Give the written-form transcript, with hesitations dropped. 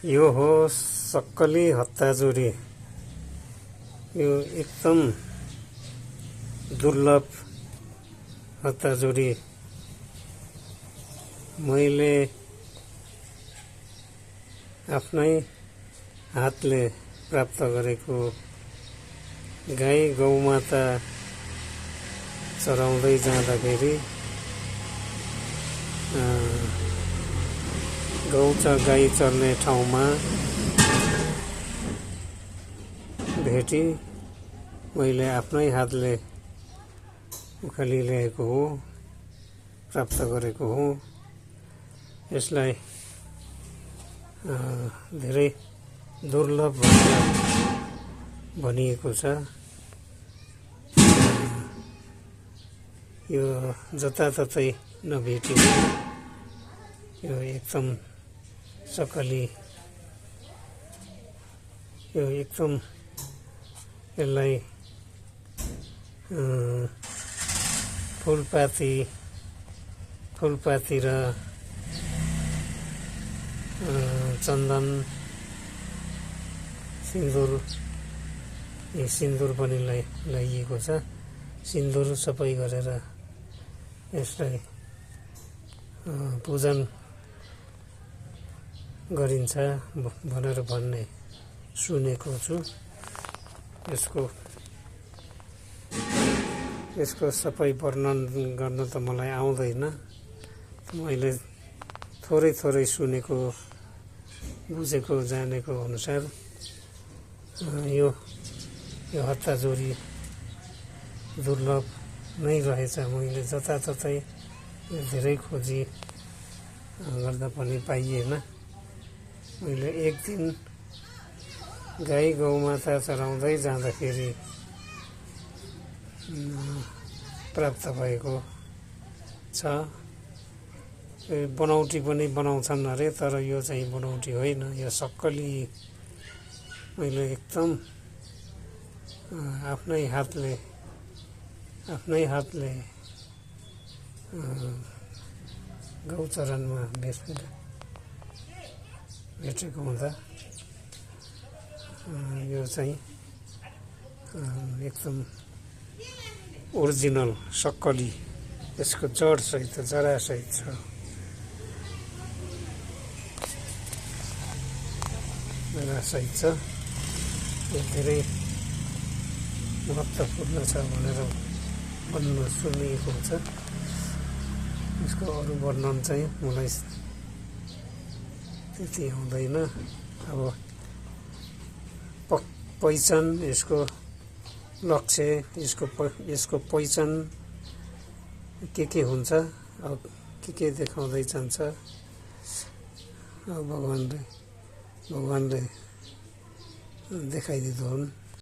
यो हो सक्कली हत्ताचोरी। यो एकदम दुर्लभ हत्ताचोरी। मैले आफ्नै हातले प्राप्त गरेको गाई गौमाता चराउँदै जाँदाखेरि गाई चर्ने ठाउँमा भेटी मैले आफ्नै हातले उखाली ल्याएको हो, प्राप्त गरेको हो। यसलाई धेरै दुर्लभ भनिएको छ। यो जताततै नभेटिने यो एकदम सक्कली, यो एकदम यसलाई फुलपाती र चन्दन, सिन्दुर पनि लगाइएको छ। सिन्दुर सबै गरेर यसलाई पूजन गरिन्छ भनेर भन्ने सुनेको छु। यसको सबै वर्णन गर्न त मलाई आउँदैन। मैले थोरै सुनेको, बुझेको, जानेको अनुसार यो हत्ताचोरी दुर्लभ नै रहेछ। मैले जताततै धेरै खोजी गर्दा पनि पाइएन। मैले एक दिन गाई गौमाता चराउँदै जाँदाखेरि प्राप्त भएको छ। बनौटी पनि बनाउँछन् अरे, तर यो चाहिँ बनौटी होइन, यो सक्कली मैले एकदम आफ्नै हातले गौचरणमा भेटेको हुँदा यो चाहिँ एकदम ओरिजिनल सक्कली, यसको जडसहित, जरासहित छ। यो धेरै महत्त्वपूर्ण छ भनेर भन्नु सुनिएको छ। यसको अरू वर्णन चाहिँ मलाई त्यति आउँदैन। अब पहिचान, यसको लक्ष्य, यसको पहिचान के हुन्छ, अब के देखाउँदै जान्छ, भगवानले देखाइदिँदो हुन्।